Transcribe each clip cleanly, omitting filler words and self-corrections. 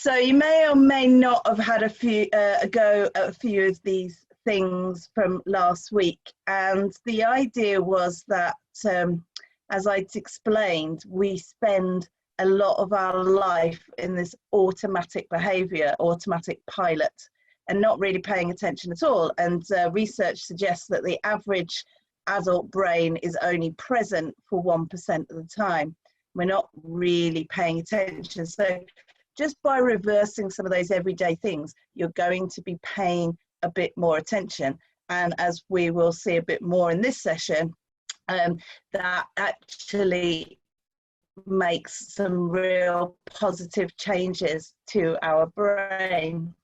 So you may or may not have had a go at a few of these things from last week, and the idea was that, as I'd explained, we spend a lot of our life in this automatic behavior, automatic pilot, and not really paying attention at all. And research suggests that the average adult brain is only present for 1% of the time. We're not really paying attention. So just by reversing some of those everyday things, you're going to be paying a bit more attention. And as we will see a bit more in this session, that actually makes some real positive changes to our brain.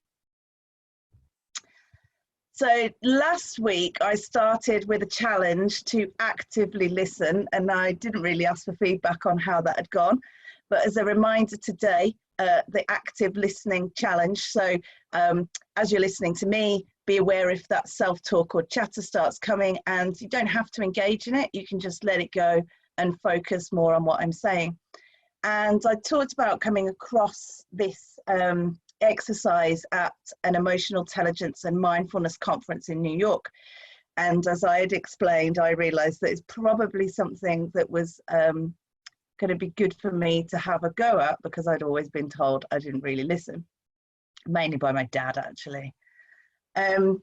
So last week I started with a challenge to actively listen, and I didn't really ask for feedback on how that had gone, but as a reminder today, the active listening challenge. So as you're listening to me, be aware if that self-talk or chatter starts coming, and you don't have to engage in it. You can just let it go and focus more on what I'm saying. And I talked about coming across this exercise at an emotional intelligence and mindfulness conference in New York. And as I had explained, I realized that it's probably something that was going to be good for me to have a go at, because I'd always been told I didn't really listen, mainly by my dad actually. And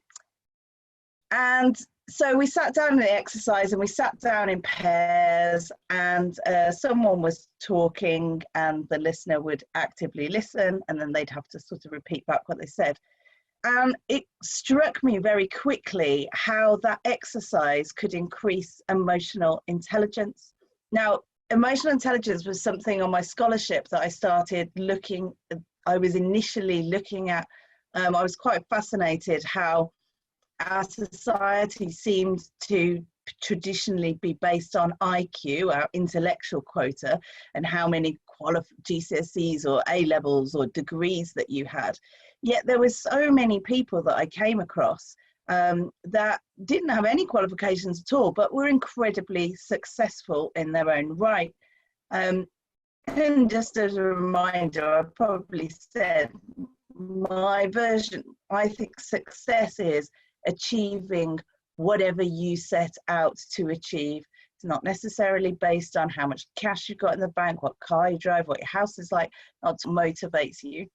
so we sat down in the exercise, and we sat down in pairs, and someone was talking and the listener would actively listen, and then they'd have to sort of repeat back what they said. And it struck me very quickly how that exercise could increase emotional intelligence. Now, emotional intelligence was something on my scholarship that I started looking, I was initially looking at. I was quite fascinated how our society seemed to traditionally be based on IQ, our intellectual quota, and how many GCSEs or A levels or degrees that you had. Yet there were so many people that I came across that didn't have any qualifications at all, but were incredibly successful in their own right. And just as a reminder, I probably said my version, I think success is achieving whatever you set out to achieve. It's not necessarily based on how much cash you've got in the bank, what car you drive, what your house is like, not motivates you.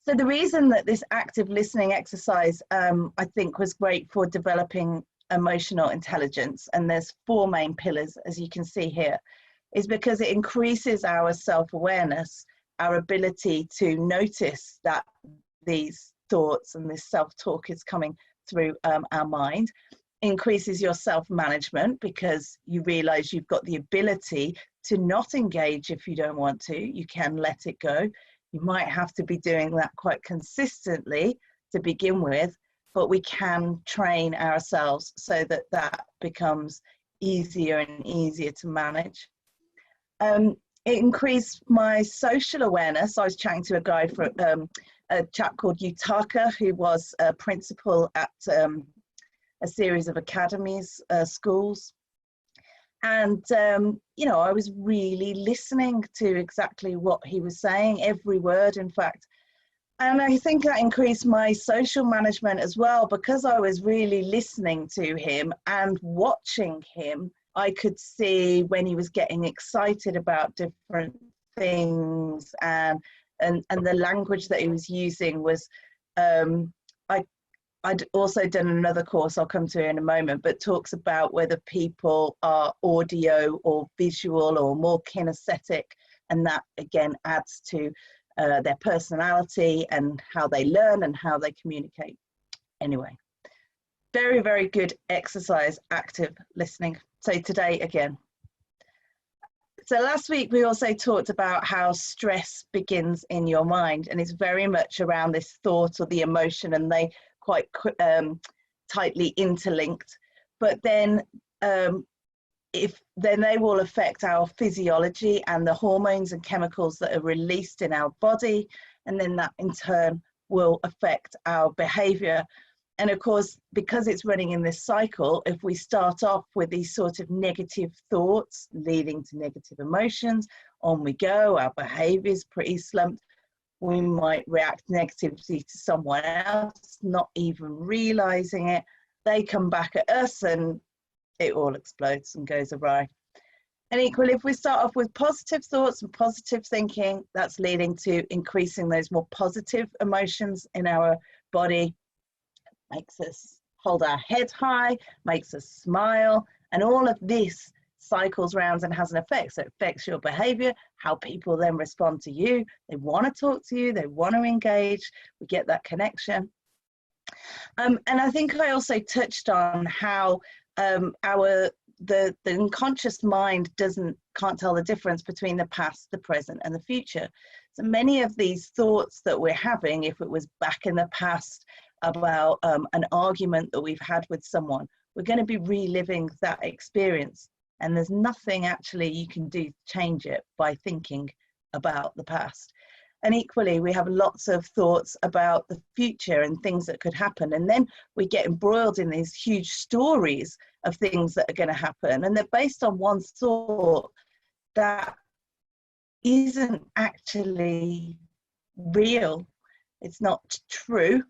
So the reason that this active listening exercise, I think, was great for developing emotional intelligence, and there's 4 main pillars, as you can see here, is because it increases our self-awareness, our ability to notice that these thoughts and this self-talk is coming through our mind, increases your self-management because you realize you've got the ability to not engage if you don't want to. You can let it go. You might have to be doing that quite consistently to begin with, but we can train ourselves so that that becomes easier and easier to manage. It increased my social awareness. I was chatting to a guy for a chap called Utaka, who was a principal at a series of academies, schools. And, you know, I was really listening to exactly what he was saying, every word, in fact. And I think that increased my social management as well, because I was really listening to him and watching him. I could see when he was getting excited about different things, and the language that he was using was, I'd also done another course I'll come to in a moment, but talks about whether people are audio or visual or more kinesthetic, and that again adds to their personality and how they learn and how they communicate. Anyway, very, very good exercise, active listening. So today again. So last week we also talked about how stress begins in your mind, and it's very much around this thought or the emotion, and they quite tightly interlinked. But then then they will affect our physiology and the hormones and chemicals that are released in our body, and then that in turn will affect our behavior. And of course, because it's running in this cycle, if we start off with these sort of negative thoughts leading to negative emotions, on we go, our behavior is pretty slumped. We might react negatively to someone else, not even realizing it. They come back at us and it all explodes and goes awry. And equally, if we start off with positive thoughts and positive thinking, that's leading to increasing those more positive emotions in our body, makes us hold our head high, makes us smile, and all of this cycles round and has an effect. So it affects your behavior, how people then respond to you. They want to talk to you, they want to engage, we get that connection. And I think I also touched on how the unconscious mind can't tell the difference between the past, the present, and the future. So many of these thoughts that we're having, if it was back in the past about an argument that we've had with someone, we're going to be reliving that experience. And there's nothing actually you can do to change it by thinking about the past. And equally, we have lots of thoughts about the future and things that could happen. And then we get embroiled in these huge stories of things that are going to happen. And they're based on one thought that isn't actually real. It's not true.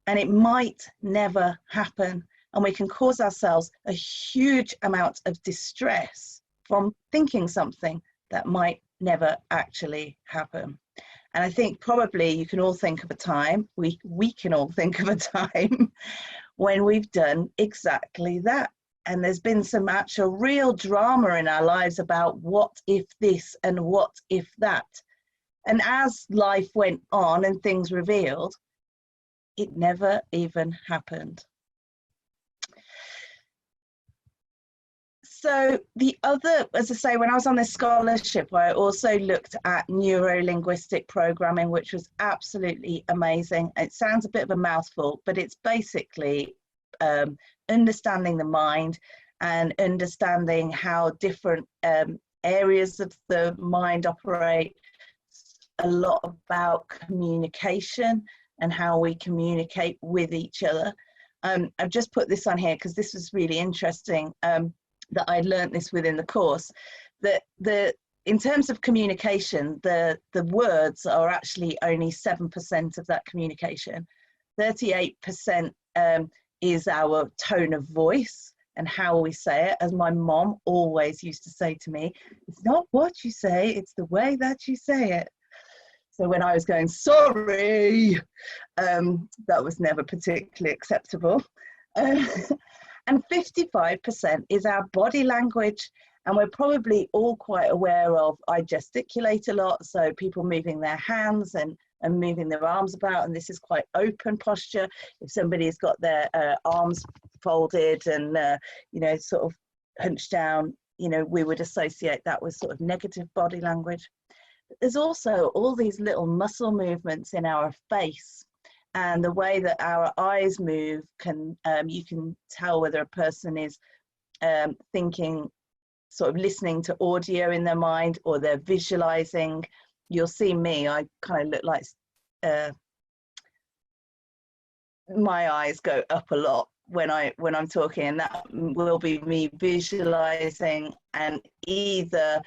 And it might never happen. And we can cause ourselves a huge amount of distress from thinking something that might never actually happen. And I think probably you can all think of a time, we can all think of a time when we've done exactly that. And there's been some actual real drama in our lives about what if this and what if that. And as life went on and things revealed, it never even happened. So the other, as I say, when I was on this scholarship, I also looked at neuro-linguistic programming, which was absolutely amazing. It sounds a bit of a mouthful, but it's basically understanding the mind and understanding how different areas of the mind operate, a lot about communication and how we communicate with each other. I've just put this on here because this was really interesting. That I learned this within the course, that in terms of communication, the words are actually only 7% of that communication. 38% is our tone of voice and how we say it. As my mom always used to say to me, it's not what you say, it's the way that you say it. So when I was going, sorry, that was never particularly acceptable. And 55% is our body language. And we're probably all quite aware of, I gesticulate a lot, so people moving their hands and moving their arms about, and this is quite open posture. If somebody's got their arms folded and, you know, sort of hunched down, you know, we would associate that with sort of negative body language. But there's also all these little muscle movements in our face. And the way that our eyes move can, you can tell whether a person is thinking, sort of listening to audio in their mind, or they're visualizing. You'll see me, I kind of look like, my eyes go up a lot when I'm talking, and that will be me visualizing, and either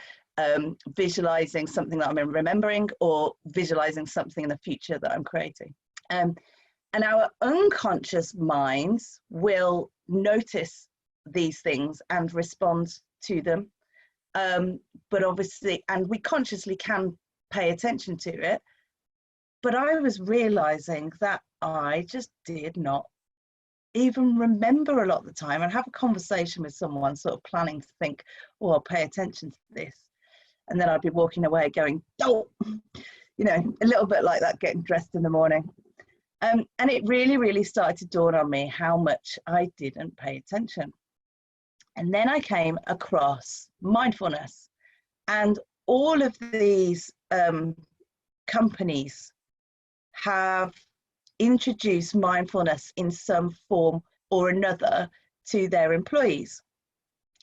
visualizing something that I'm remembering or visualizing something in the future that I'm creating. And our unconscious minds will notice these things and respond to them. But obviously, and we consciously can pay attention to it. But I was realizing that I just did not even remember a lot of the time, and have a conversation with someone sort of planning to think, oh, I'll pay attention to this. And then I'd be walking away going, oh, you know, a little bit like that getting dressed in the morning. And it really, really started to dawn on me how much I didn't pay attention. And then I came across mindfulness, and all of these companies have introduced mindfulness in some form or another to their employees.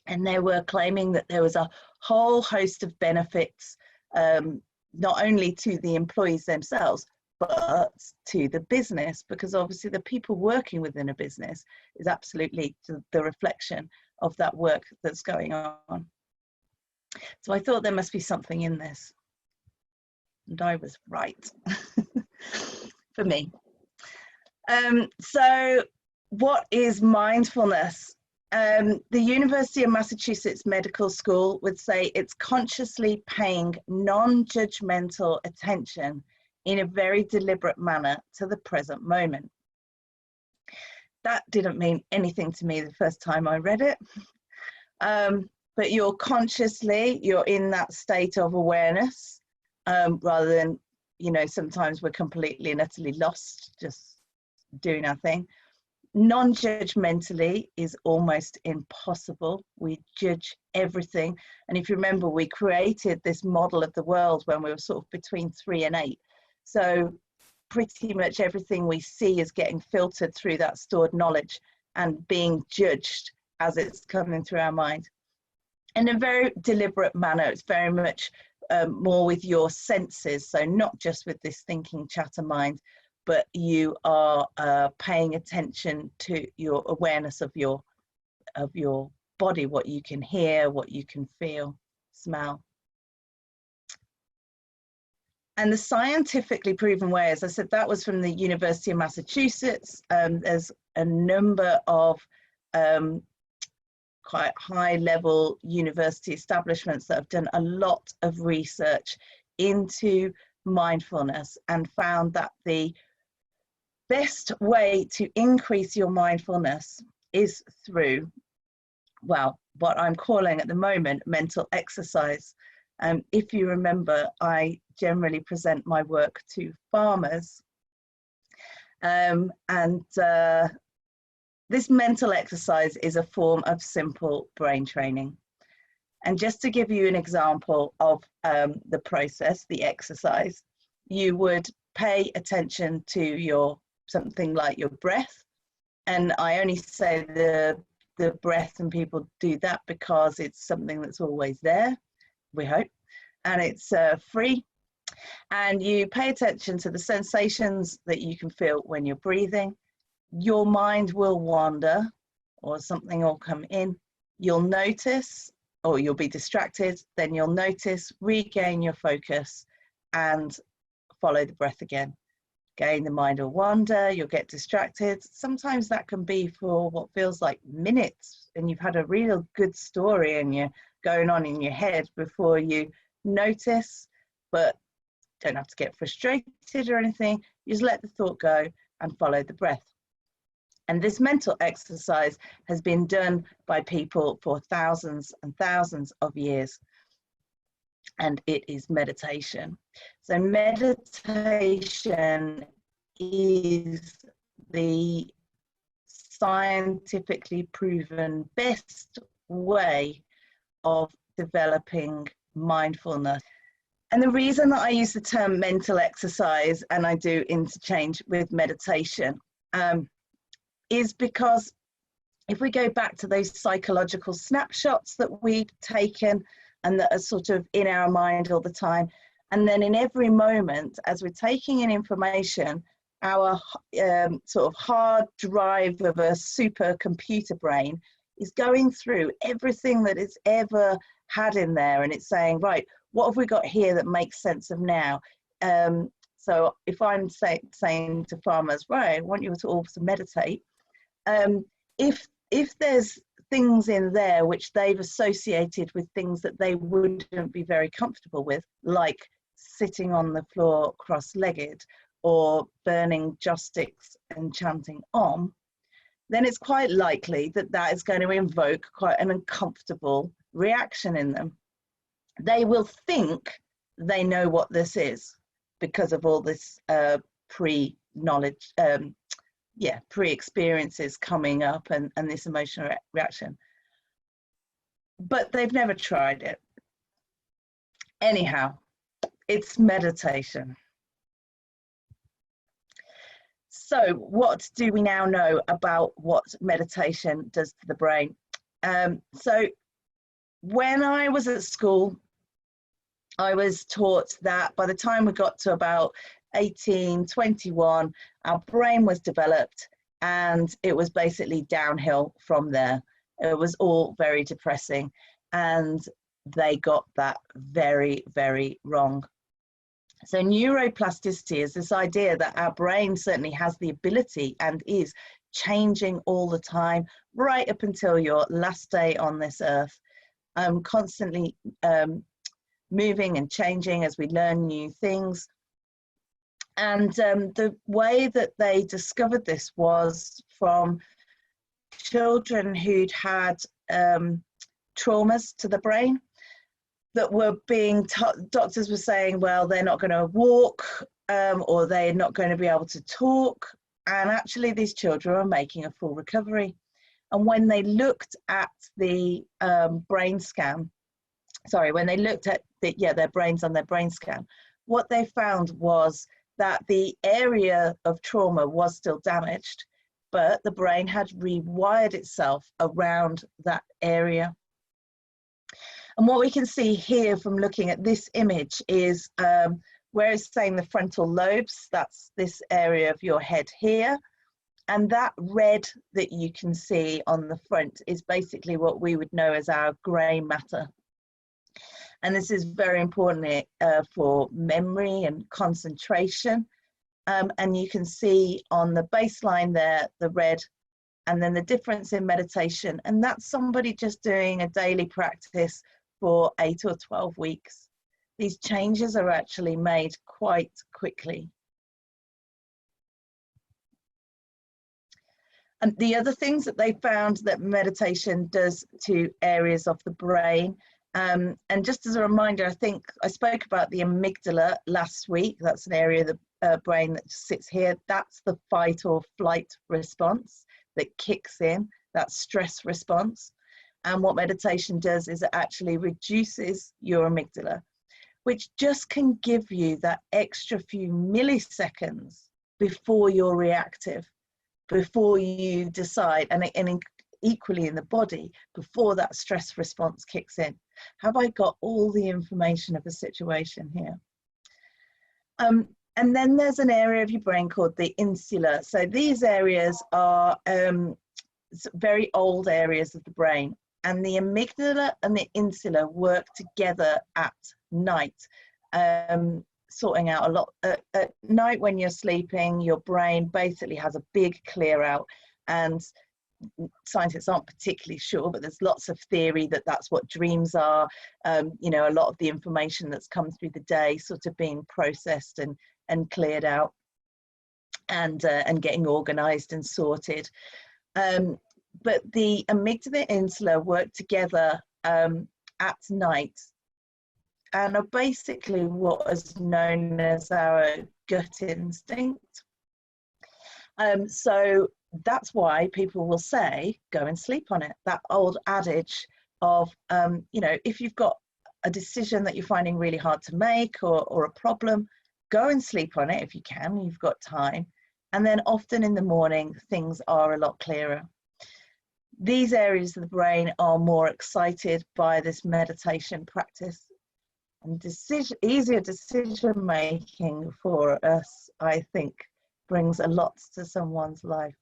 And they were claiming that there was a whole host of benefits, not only to the employees themselves, but to the business, because obviously the people working within a business is absolutely the reflection of that work that's going on. So I thought there must be something in this. And I was right for me. So what is mindfulness? The University of Massachusetts Medical School would say it's consciously paying non-judgmental attention in a very deliberate manner to the present moment. That didn't mean anything to me the first time I read it. But you're in that state of awareness, rather than, you know, sometimes we're completely and utterly lost, just doing our thing. Non-judgmentally is almost impossible. We judge everything. And if you remember, we created this model of the world when we were sort of between 3 and 8. So pretty much everything we see is getting filtered through that stored knowledge and being judged as it's coming through our mind. In a very deliberate manner, it's very much more with your senses. So not just with this thinking chatter mind, but you are paying attention to your awareness of your body, what you can hear, what you can feel, smell. And the scientifically proven way, as I said, that was from the University of Massachusetts. There's a number of quite high-level university establishments that have done a lot of research into mindfulness and found that the best way to increase your mindfulness is through, well, what I'm calling at the moment mental exercise. If you remember, I generally present my work to farmers, this mental exercise is a form of simple brain training. And just to give you an example of the process, the exercise, you would pay attention to something like your breath. And I only say the breath, and people do that because it's something that's always there, we hope, and it's free. And you pay attention to the sensations that you can feel when you're breathing. Your mind will wander, or something will come in. You'll notice, or you'll be distracted, then you'll notice, regain your focus, and follow the breath again. Again, the mind will wander, you'll get distracted. Sometimes that can be for what feels like minutes, and you've had a real good story and you're going on in your head before you notice, but don't have to get frustrated or anything. You just let the thought go and follow the breath. And this mental exercise has been done by people for thousands and thousands of years. And it is meditation. So meditation is the scientifically proven best way of developing mindfulness. And the reason that I use the term mental exercise, and I do interchange with meditation, is because if we go back to those psychological snapshots that we've taken and that are sort of in our mind all the time, and then in every moment as we're taking in information, our sort of hard drive of a supercomputer brain is going through everything that it's ever had in there, and it's saying, right, what have we got here that makes sense of now? So if I'm saying to farmers, right, I want you to also meditate, if there's things in there which they've associated with things that they wouldn't be very comfortable with, like sitting on the floor cross-legged or burning joss sticks and chanting Om, then it's quite likely that that is going to invoke quite an uncomfortable reaction in them. They will think they know what this is because of all this pre-knowledge, pre-experiences coming up and this emotional reaction. But they've never tried it. Anyhow, it's meditation. So what do we now know about what meditation does to the brain? So when I was at school, I was taught that by the time we got to about 18, 21, our brain was developed and it was basically downhill from there. It was all very depressing, and they got that very, very wrong. So neuroplasticity is this idea that our brain certainly has the ability and is changing all the time, right up until your last day on this earth, constantly moving and changing as we learn new things. And the way that they discovered this was from children who'd had traumas to the brain that were being doctors were saying, well, they're not going to walk, or they're not going to be able to talk. And actually these children are making a full recovery. And when they looked at the brain scan, when they looked at their brains on their brain scan, what they found was that the area of trauma was still damaged, but the brain had rewired itself around that area. And what we can see here from looking at this image is where it's saying the frontal lobes, that's this area of your head here. And that red that you can see on the front is basically what we would know as our grey matter. And this is very important for memory and concentration. And you can see on the baseline there, the red, and then the difference in meditation. And that's somebody just doing a daily practice for 8 or 12 weeks. These changes are actually made quite quickly. And the other things that they found that meditation does to areas of the brain, and just as a reminder, I think I spoke about the amygdala last week. That's an area of the brain that sits here. That's the fight or flight response that kicks in, that stress response. And what meditation does is it actually reduces your amygdala, which just can give you that extra few milliseconds before you're reactive, before you decide, and equally in the body, before that stress response kicks in. Have I got all the information of a situation here? And then there's an area of your brain called the insula. So these areas are very old areas of the brain. And the amygdala and the insula work together at night, sorting out a lot. At night when you're sleeping, your brain basically has a big clear out, and scientists aren't particularly sure, but there's lots of theory that that's what dreams are. You know, a lot of the information that's come through the day sort of being processed and cleared out, and getting organized and sorted. But the amygdala and insula work together at night and are basically what is known as our gut instinct. So that's why people will say, go and sleep on it. That old adage of, you know, if you've got a decision that you're finding really hard to make, or a problem, go and sleep on it if you can, you've got time. And then often in the morning, things are a lot clearer. These areas of the brain are more excited by this meditation practice, and easier decision making for us, I think, brings a lot to someone's life.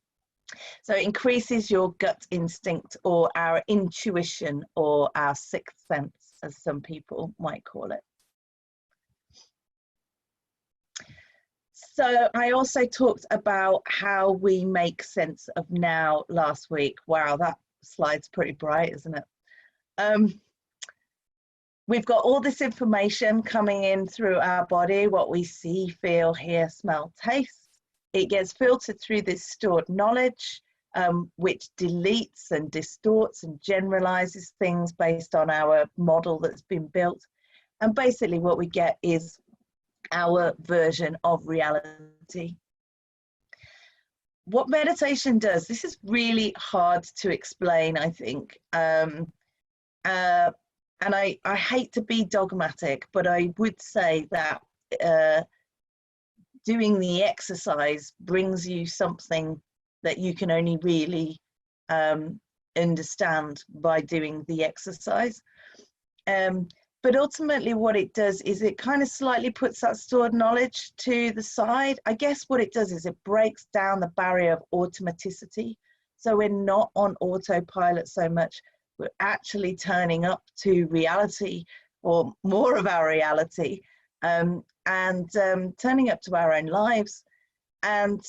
So it increases your gut instinct, or our intuition, or our sixth sense, as some people might call it. So I also talked about how we make sense of now last week. Wow, that slide's pretty bright, isn't it? We've got all this information coming in through our body, what we see, feel, hear, smell, taste. It gets filtered through this stored knowledge, which deletes and distorts and generalizes things based on our model that's been built. And basically what we get is our version of reality. What meditation does, this is really hard to explain, I think. And I hate to be dogmatic, but I would say that doing the exercise brings you something that you can only really understand by doing the exercise. But ultimately what it does is it kind of slightly puts that stored knowledge to the side. I guess what it does is it breaks down the barrier of automaticity. So we're not on autopilot so much. We're actually turning up to reality, or more of our reality. And and turning up to our own lives. And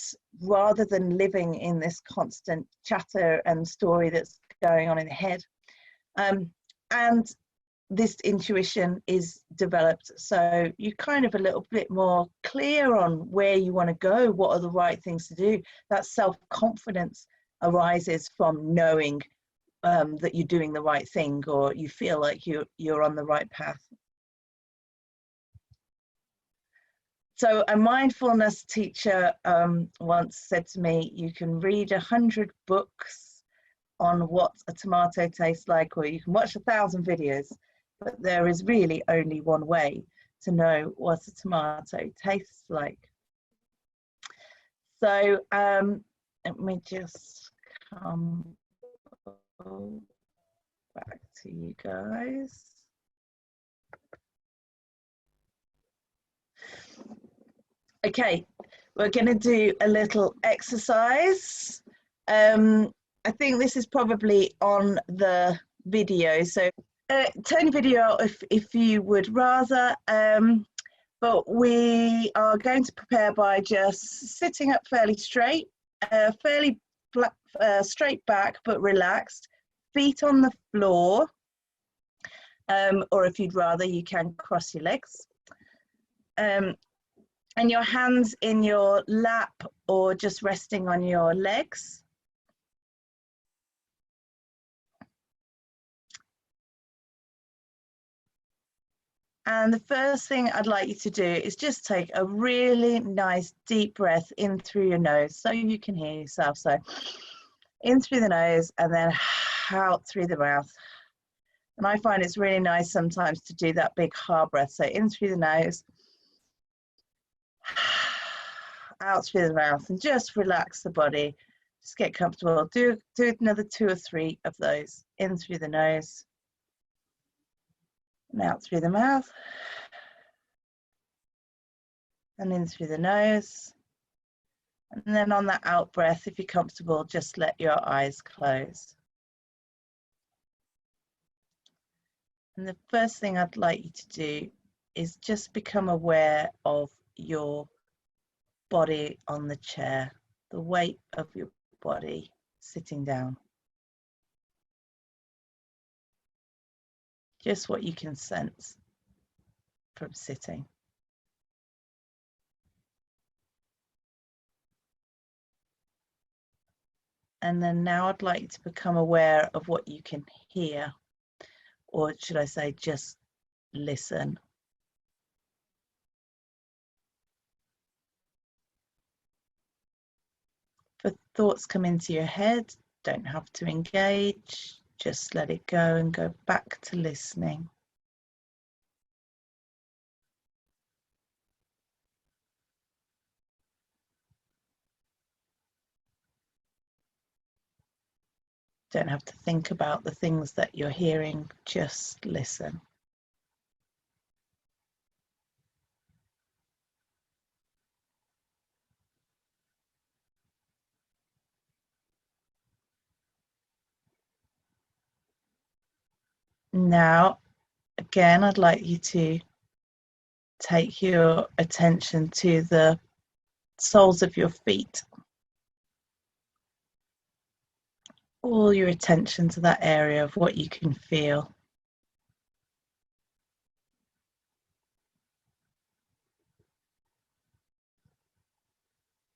rather than living in this constant chatter and story that's going on in the head. And this intuition is developed, so you're kind of a little bit more clear on where you want to go, what are the right things to do. That self-confidence arises from knowing that you're doing the right thing, or you feel like you're on the right path. So a mindfulness teacher once said to me, you can read 100 books on what a tomato tastes like, or you can watch 1,000 videos, but there is really only one way to know what a tomato tastes like. So let me just come back to you guys. Okay, we're going to do a little exercise. I think this is probably on the video, so turn your video off if you would rather, but we are going to prepare by just sitting up fairly straight, fairly straight back but relaxed, feet on the floor, or if you'd rather, you can cross your legs. And your hands in your lap or just resting on your legs. And the first thing I'd like you to do is just take a really nice deep breath in through your nose so you can hear yourself. So in through the nose and then out through the mouth. And I find it's really nice sometimes to do that big hard breath. So in through the nose, out through the mouth, and just relax the body. Just get comfortable. Do another 2 or 3 of those. In through the nose and out through the mouth, and in through the nose. And then on that out breath, if you're comfortable, just let your eyes close. And the first thing I'd like you to do is just become aware of your body on the chair, the weight of your body sitting down. Just what you can sense from sitting. And then now I'd like you to become aware of what you can hear, or should I say just listen. If thoughts come into your head, don't have to engage, just let it go and go back to listening. Don't have to think about the things that you're hearing, just listen. Now, again, I'd like you to take your attention to the soles of your feet. All your attention to that area of what you can feel.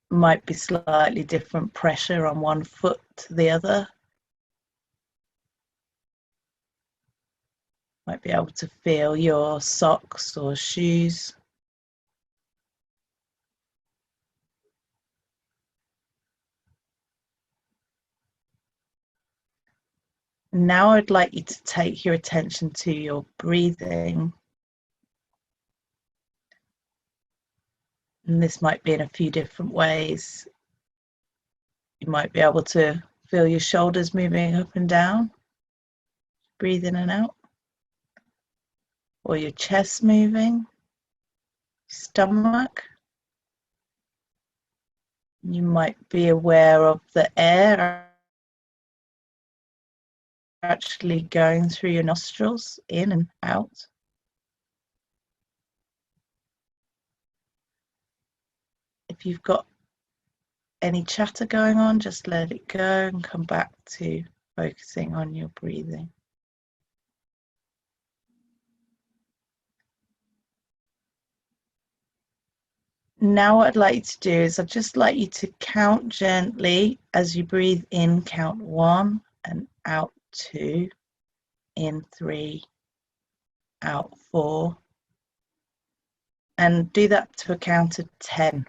Might be slightly different pressure on one foot to the other. Might be able to feel your socks or shoes. Now I'd like you to take your attention to your breathing. And this might be in a few different ways. You might be able to feel your shoulders moving up and down. Breathe in and out. Or your chest moving. Stomach. You might be aware of the air actually going through your nostrils, in and out. if you've got any chatter going on, just let it go and come back to focusing on your breathing. Now what I'd like you to do is I'd just like you to count gently as you breathe in, count 1 and out 2, in 3, out 4, and do that to a count of 10.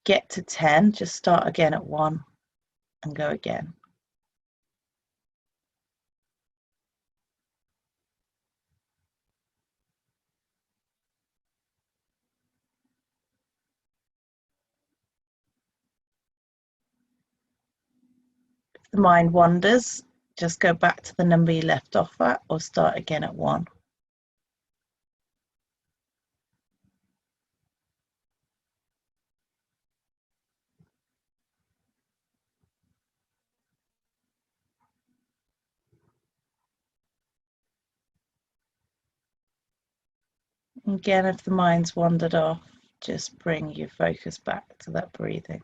Get to 10, just start again at 1 and go again. If the mind wanders, just go back to the number you left off at or start again at 1. Again, if the mind's wandered off, just bring your focus back to that breathing.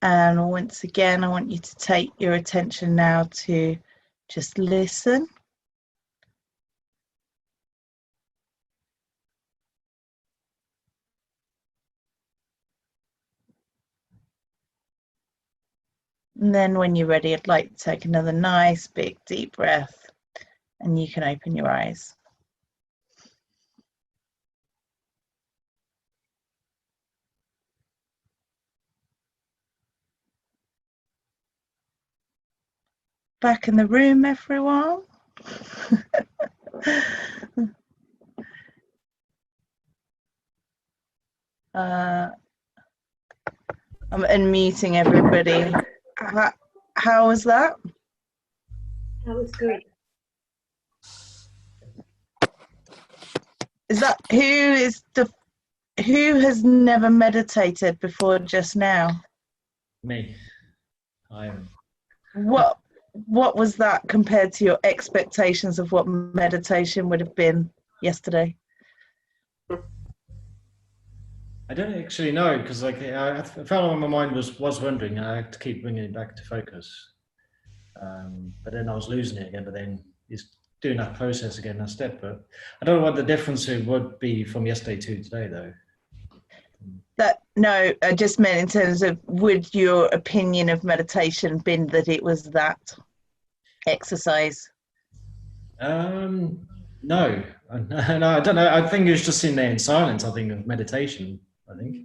And once again, I want you to take your attention now to just listen. And then when you're ready, I'd like to take another nice big deep breath and you can open your eyes. Back in the room, everyone. I'm unmuting everybody. How was that? That was good. Is that who has never meditated before just now? Me. I am. What was that compared to your expectations of what meditation would have been yesterday? I don't actually know, because like I felt like my mind was wandering, and I had to keep bringing it back to focus. But then I was losing it again. But then it's doing that process again, that step. But I don't know what the difference would be from yesterday to today, though. No, I just meant in terms of, would your opinion of meditation been that it was that exercise? No, no, I don't know. I think it was just sitting there in silence. I think of meditation. I think.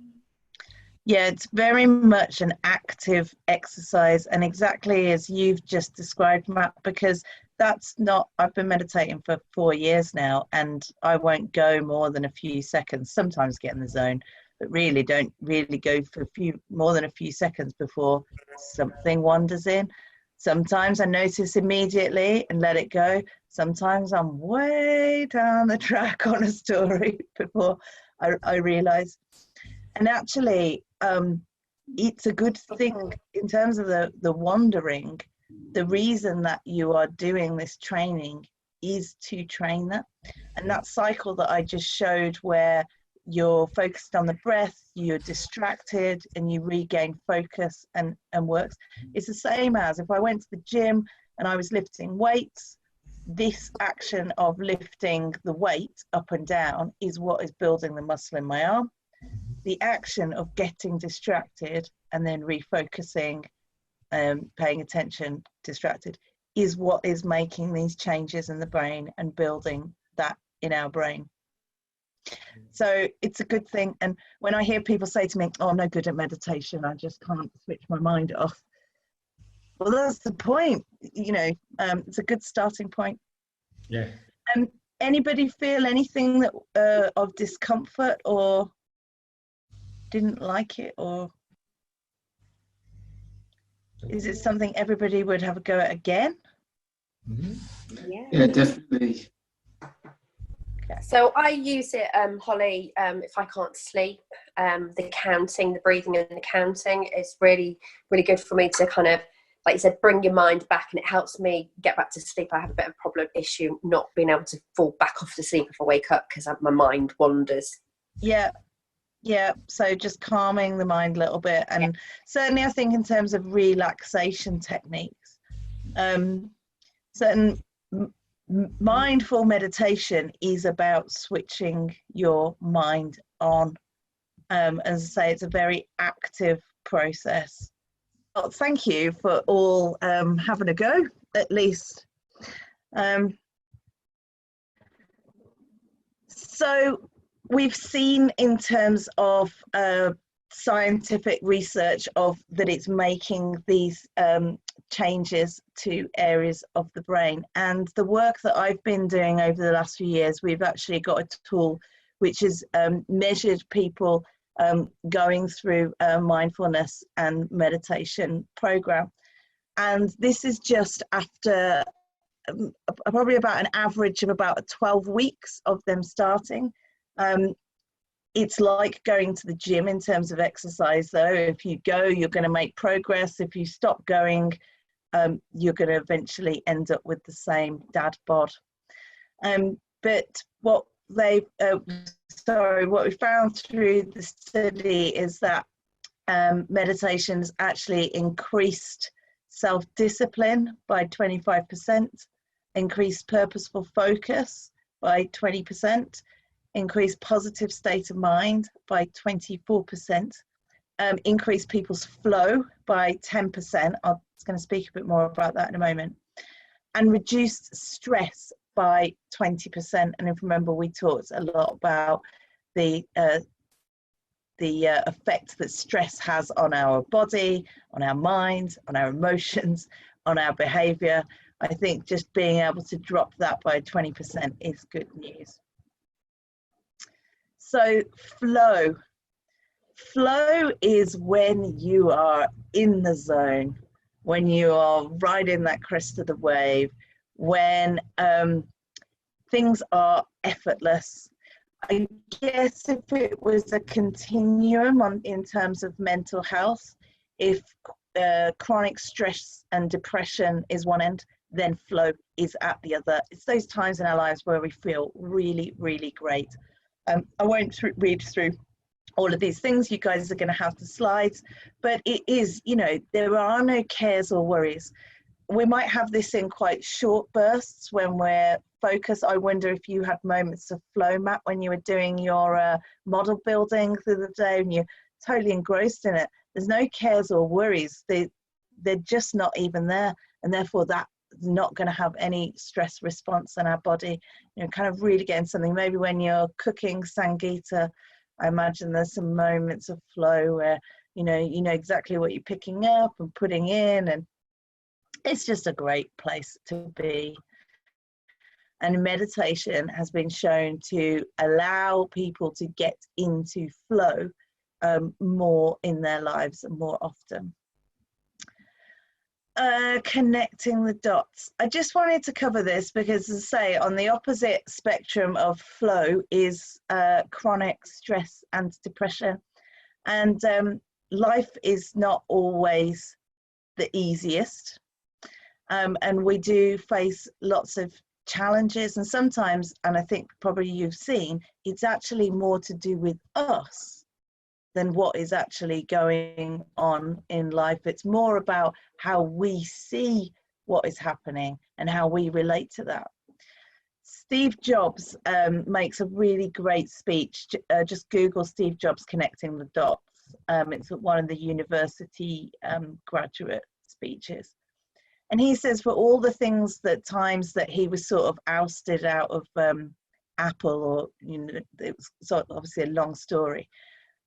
Yeah, it's very much an active exercise, and exactly as you've just described, Matt, because that's not, I've been meditating for 4 years now, and I won't go more than a few seconds, sometimes get in the zone, but really don't really go for more than a few seconds before something wanders in. Sometimes I notice immediately and let it go. Sometimes I'm way down the track on a story before I realize. And actually, it's a good thing in terms of the wandering. The reason that you are doing this training is to train that. And that cycle that I just showed, where you're focused on the breath, you're distracted, and you regain focus and works. It's the same as if I went to the gym and I was lifting weights. This action of lifting the weight up and down is what is building the muscle in my arm. The action of getting distracted and then refocusing, paying attention, distracted, is what is making these changes in the brain and building that in our brain. So it's a good thing. And when I hear people say to me, oh, I'm no good at meditation, I just can't switch my mind off. Well, that's the point, you know. It's a good starting point. Yeah. Anybody feel anything that of discomfort or didn't like it, or is it something everybody would have a go at again? Mm-hmm. Yeah. Yeah, definitely. So I use it, Holly, if I can't sleep. The counting, the breathing and the counting is really, really good for me to kind of, like you said, bring your mind back, and it helps me get back to sleep. I have a bit of a problem issue not being able to fall back off to sleep if I wake up because my mind wanders. Yeah. So just calming the mind a little bit, and certainly I think in terms of relaxation techniques, certain mindful meditation is about switching your mind on. As I say, it's a very active process. Well, thank you for all having a go, at least. So we've seen in terms of scientific research that it's making these changes to areas of the brain, and the work that I've been doing over the last few years, we've actually got a tool which has measured people going through a mindfulness and meditation program, and this is just after probably about an average of about 12 weeks of them starting. It's like going to the gym in terms of exercise, though. If you go, you're going to make progress. If you stop going, you're going to eventually end up with the same dad bod. But what we found through the study is that meditations actually increased self-discipline by 25%, increased purposeful focus by 20%, increase positive state of mind by 24%, increase people's flow by 10%. I was going to speak a bit more about that in a moment, and reduced stress by 20%. And if you remember, we talked a lot about the effect that stress has on our body, on our mind, on our emotions, on our behavior. I think just being able to drop that by 20% is good news. So flow is when you are in the zone, when you are riding that crest of the wave, when things are effortless. I guess if it was a continuum in terms of mental health, if chronic stress and depression is one end, then flow is at the other. It's those times in our lives where we feel really, really great. I won't read through all of these things. You guys are going to have the slides, but it is, there are no cares or worries. We might have this in quite short bursts when we're focused. I wonder if you had moments of flow, Matt, when you were doing your model building through the day and you're totally engrossed in it. There's no cares or worries. They're just not even there, and therefore that's not going to have any stress response in our body. Kind of really getting something. Maybe when you're cooking Sangeeta, I imagine there's some moments of flow where you know exactly what you're picking up and putting in, and it's just a great place to be. And meditation has been shown to allow people to get into flow more in their lives and more often. Connecting the dots. I just wanted to cover this because, as I say, on the opposite spectrum of flow is chronic stress and depression. And life is not always the easiest. And we do face lots of challenges, and sometimes, and I think probably you've seen, it's actually more to do with us than what is actually going on in life. It's more about how we see what is happening and how we relate to that. Steve Jobs makes a really great speech. Just Google Steve Jobs connecting the dots. It's one of the university graduate speeches. And he says for all the times that he was sort of ousted out of Apple, or, it was sort of obviously a long story.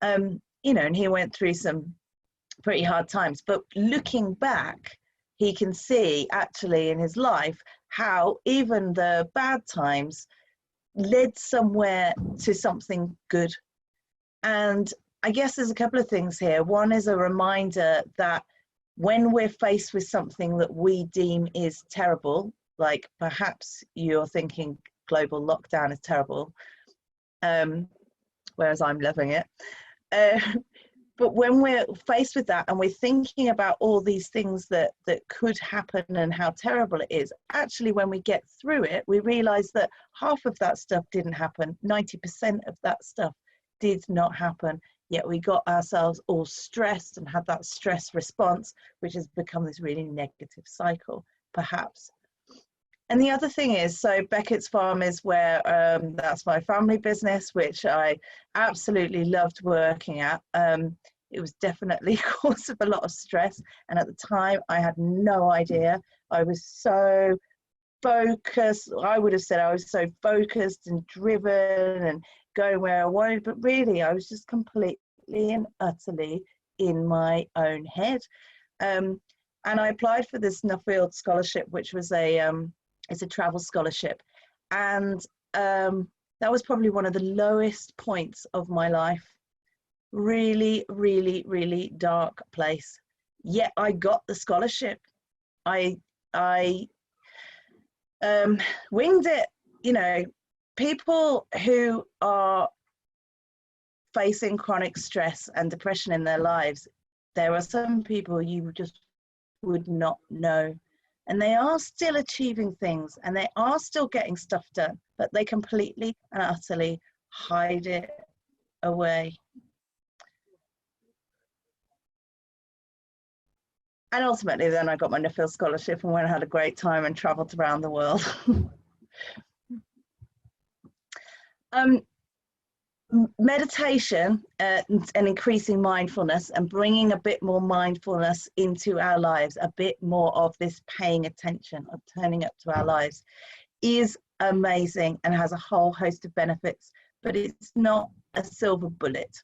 And he went through some pretty hard times, but looking back, he can see actually in his life how even the bad times led somewhere to something good. And I guess there's a couple of things here. One is a reminder that when we're faced with something that we deem is terrible, like perhaps you're thinking global lockdown is terrible, whereas I'm loving it. But when we're faced with that and we're thinking about all these things that could happen and how terrible it is, actually when we get through it, we realize that half of that stuff didn't happen. 90% of that stuff did not happen. Yet we got ourselves all stressed and had that stress response, which has become this really negative cycle, perhaps. And the other thing is, so Beckett's Farm is where, that's my family business, which I absolutely loved working at. It was definitely a cause of a lot of stress. And at the time, I had no idea. I was so focused. I would have said I was so focused and driven and going where I wanted. But really, I was just completely and utterly in my own head. And I applied for this Nuffield scholarship, which was it's a travel scholarship, and that was probably one of the lowest points of my life. Really, really, really dark place. Yet I got the scholarship. I winged it. You know, people who are facing chronic stress and depression in their lives, there are some people you just would not know. And they are still achieving things and they are still getting stuff done, but they completely and utterly hide it away. And ultimately then I got my Nuffield scholarship and went and had a great time and traveled around the world. Meditation and increasing mindfulness and bringing a bit more mindfulness into our lives, a bit more of this paying attention, of turning up to our lives, is amazing and has a whole host of benefits, but it's not a silver bullet.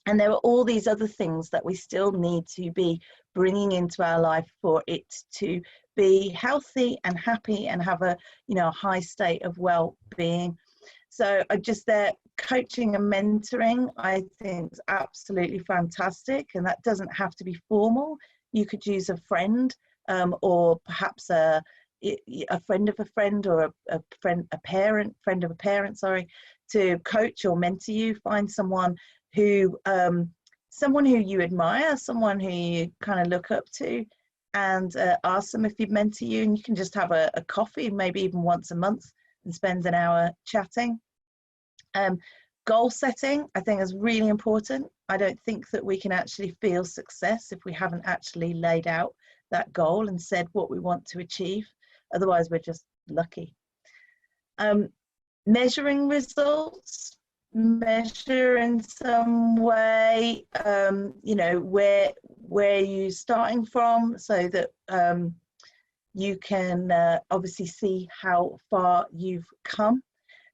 And there are all these other things that we still need to be bringing into our life for it to be healthy and happy and have a, you know, a high state of well-being. So coaching and mentoring, I think, is absolutely fantastic, and that doesn't have to be formal. You could use a friend, or perhaps a friend of a friend, or a friend of a parent, sorry, to coach or mentor you. Find someone who you admire, someone who you kind of look up to, and ask them if you'd mentor you, and you can just have a coffee, maybe even once a month, and spend an hour chatting. Goal setting, I think, is really important. I don't think that we can actually feel success if we haven't actually laid out that goal and said what we want to achieve. Otherwise, we're just lucky. Measuring results, measure in some way, you know, where you're starting from, so that you can obviously see how far you've come.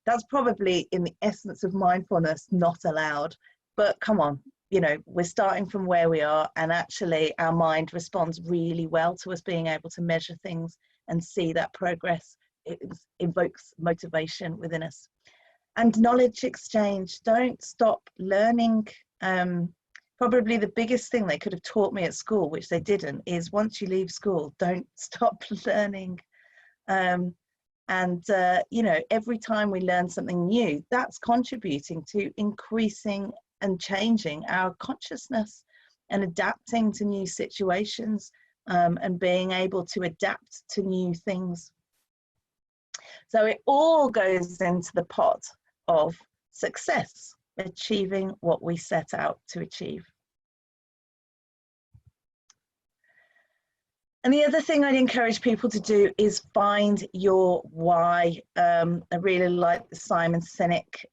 That's probably, in the essence of mindfulness, not allowed, but come on, you know, we're starting from where we are, and actually our mind responds really well to us being able to measure things and see that progress. It invokes motivation within us. And knowledge exchange, don't stop learning. Probably the biggest thing they could have taught me at school, which they didn't, is once you leave school, don't stop learning. You know, every time we learn something new, that's contributing to increasing and changing our consciousness and adapting to new situations, and being able to adapt to new things. So it all goes into the pot of success, achieving what we set out to achieve. And the other thing I'd encourage people to do is find your why. I really like the Simon Sinek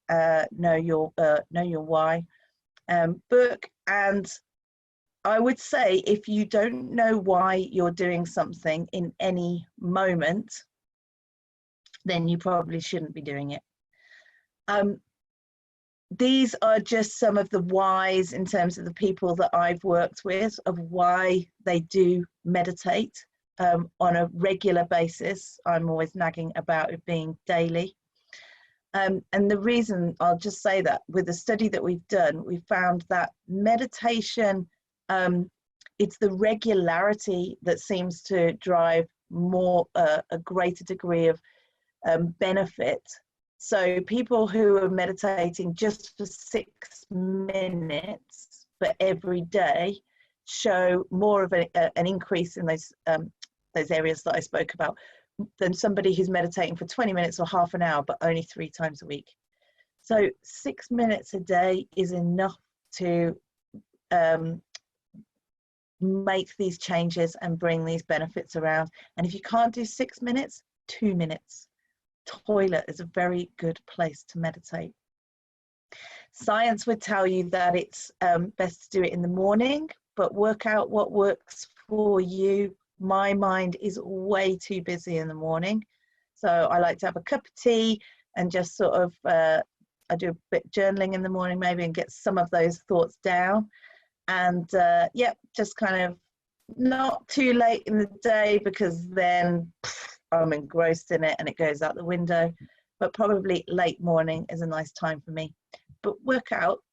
Know Your Why book. And I would say, if you don't know why you're doing something in any moment, then you probably shouldn't be doing it. These are just some of the whys in terms of the people that I've worked with, of why they do meditate on a regular basis. I'm always nagging about it being daily. And the reason, I'll just say that with the study that we've done, we found that meditation, it's the regularity that seems to drive more, a greater degree of benefit. So people who are meditating just for 6 minutes, but every day, show more of an increase in those areas that I spoke about than somebody who's meditating for 20 minutes or half an hour, but only 3 times a week. So 6 minutes a day is enough to make these changes and bring these benefits around. And if you can't do 6 minutes, 2 minutes. Toilet is a very good place to meditate. Science would tell you that it's best to do it in the morning, but work out what works for you. My mind is way too busy in the morning, so I like to have a cup of tea and just sort of I do a bit journaling in the morning maybe and get some of those thoughts down, and just kind of not too late in the day, because then I'm engrossed in it and it goes out the window. But probably late morning is a nice time for me. But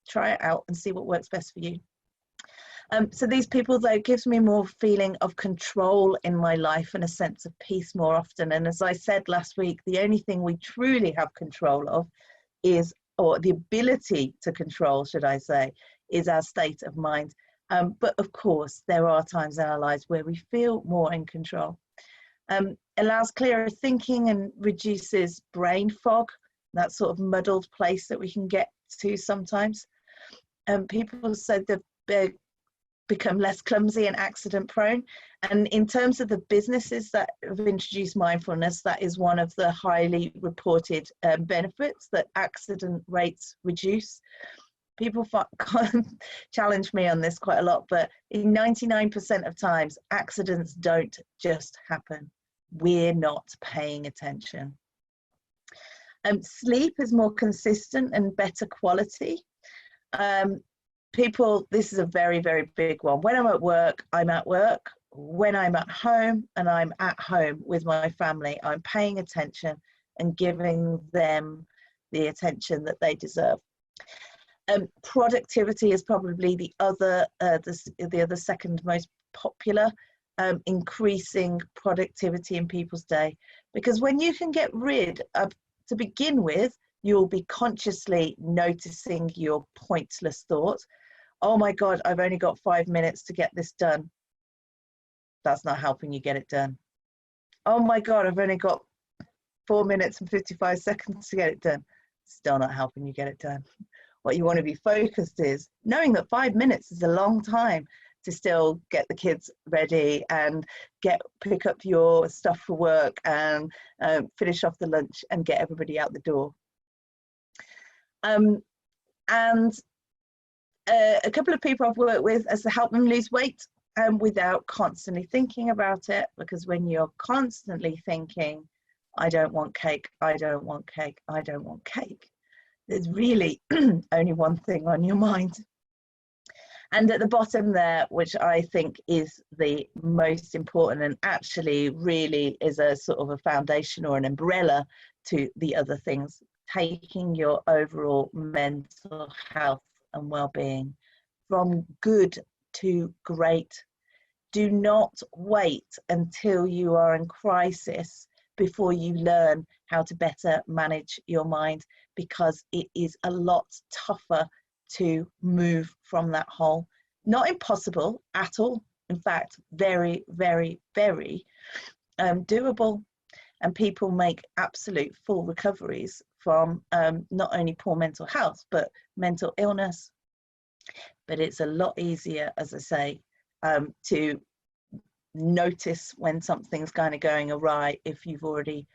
try it out and see what works best for you. So these people, though, gives me more feeling of control in my life and a sense of peace more often. And as I said last week, the only thing we truly have control of is, or the ability to control, should I say, is our state of mind. But of course, there are times in our lives where we feel more in control. Allows clearer thinking and reduces brain fog, that sort of muddled place that we can get to sometimes. People said that they become less clumsy and accident prone. And in terms of the businesses that have introduced mindfulness, that is one of the highly reported benefits, that accident rates reduce. People challenge me on this quite a lot, but in 99% of times, accidents don't just happen. We're not paying attention. Sleep is more consistent and better quality. People, this is a very, very big one. When I'm at work, I'm at work. When I'm at home and I'm at home with my family, I'm paying attention and giving them the attention that they deserve. Productivity is probably the other second most popular, increasing productivity in people's day. Because when you can get rid of, to begin with, you'll be consciously noticing your pointless thoughts. Oh my God, I've only got 5 minutes to get this done. That's not helping you get it done. Oh my God, I've only got 4 minutes and 55 seconds to get it done. Still not helping you get it done. What you want to be focused is knowing that 5 minutes is a long time to still get the kids ready and pick up your stuff for work and finish off the lunch and get everybody out the door. And a couple of people I've worked with as to help them lose weight without constantly thinking about it, because when you're constantly thinking, I don't want cake, I don't want cake, I don't want cake, there's really only one thing on your mind. And at the bottom there, which I think is the most important and actually really is a sort of a foundation or an umbrella to the other things, taking your overall mental health and well-being from good to great. Do not wait until you are in crisis before you learn how to better manage your mind, because it is a lot tougher to move from that hole. Not impossible at all. In fact, very, very, very doable. And people make absolute full recoveries from not only poor mental health, but mental illness. But it's a lot easier, as I say, to notice when something's kind of going awry if you've already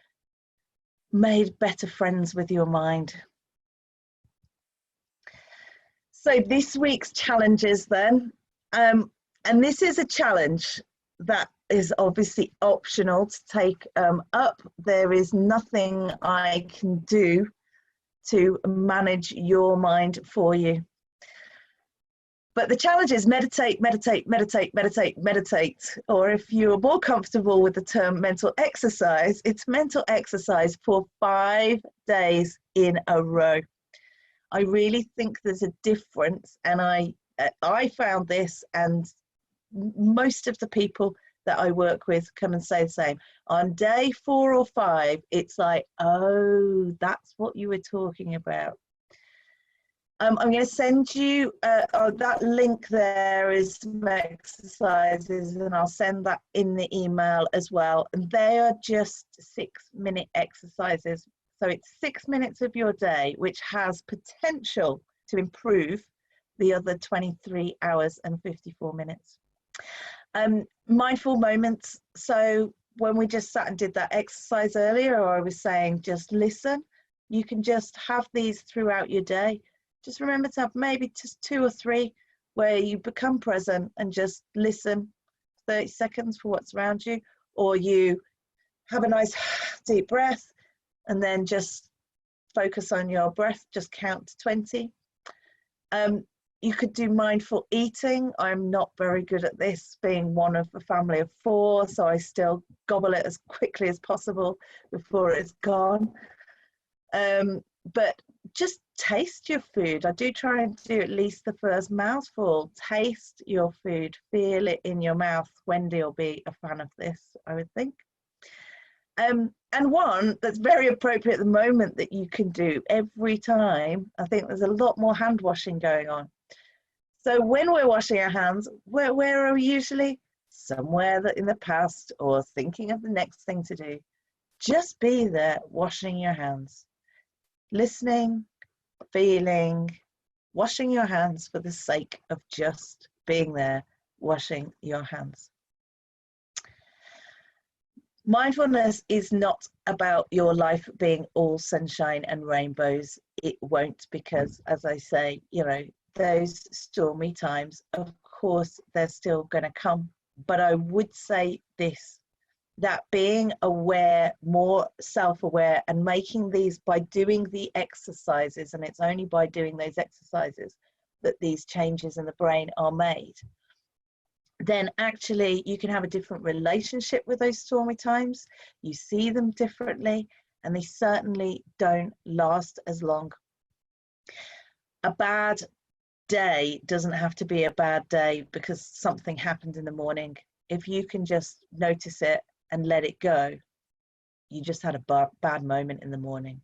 made better friends with your mind. So this week's challenges then, and this is a challenge that is obviously optional to take up. There is nothing I can do to manage your mind for you. But the challenge is meditate, meditate, meditate, meditate, meditate. Or if you're more comfortable with the term mental exercise, it's mental exercise for 5 days in a row. I really think there's a difference, and I found this, and most of the people that I work with come and say the same. On day 4 or 5, it's like, oh, that's what you were talking about. I'm going to send you that link. There is some exercises, and I'll send that in the email as well. And they are just 6-minute exercises. So it's 6 minutes of your day, which has potential to improve the other 23 hours and 54 minutes. Mindful moments. So when we just sat and did that exercise earlier, or I was saying just listen, you can just have these throughout your day. Just remember to have maybe just 2 or 3 where you become present and just listen 30 seconds for what's around you, or you have a nice deep breath and then just focus on your breath, just count to 20. You could do mindful eating. I'm not very good at this, being one of a family of 4, so I still gobble it as quickly as possible before it's gone. But just taste your food. I do try and do at least the first mouthful. Taste your food, feel it in your mouth. Wendy will be a fan of this, I would think. And one that's very appropriate at the moment that you can do every time, I think there's a lot more hand washing going on. So when we're washing our hands, where are we usually? Somewhere that in the past, or thinking of the next thing to do. Just be there washing your hands. Listening, feeling, washing your hands for the sake of just being there, washing your hands. Mindfulness is not about your life being all sunshine and rainbows. It won't, because as I say, you know, those stormy times, of course, they're still going to come. But I would say this, that being aware, more self-aware, and making these by doing the exercises, and it's only by doing those exercises that these changes in the brain are made, then actually you can have a different relationship with those stormy times. You see them differently, and they certainly don't last as long. A bad day doesn't have to be a bad day because something happened in the morning. If you can just notice it and let it go, you just had a bad moment in the morning.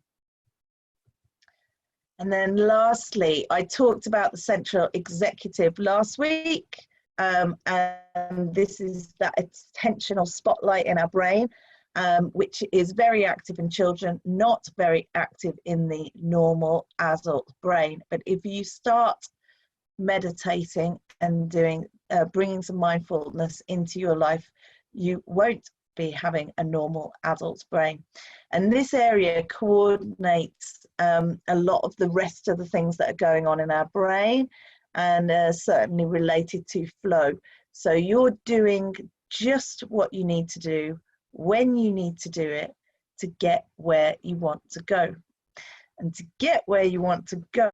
And then lastly, I talked about the central executive last week, and this is that attentional spotlight in our brain, which is very active in children, not very active in the normal adult brain. But if you start meditating and doing bringing some mindfulness into your life, you won't be having a normal adult brain. And this area coordinates a lot of the rest of the things that are going on in our brain, and certainly related to flow. So you're doing just what you need to do when you need to do it to get where you want to go. And to get where you want to go,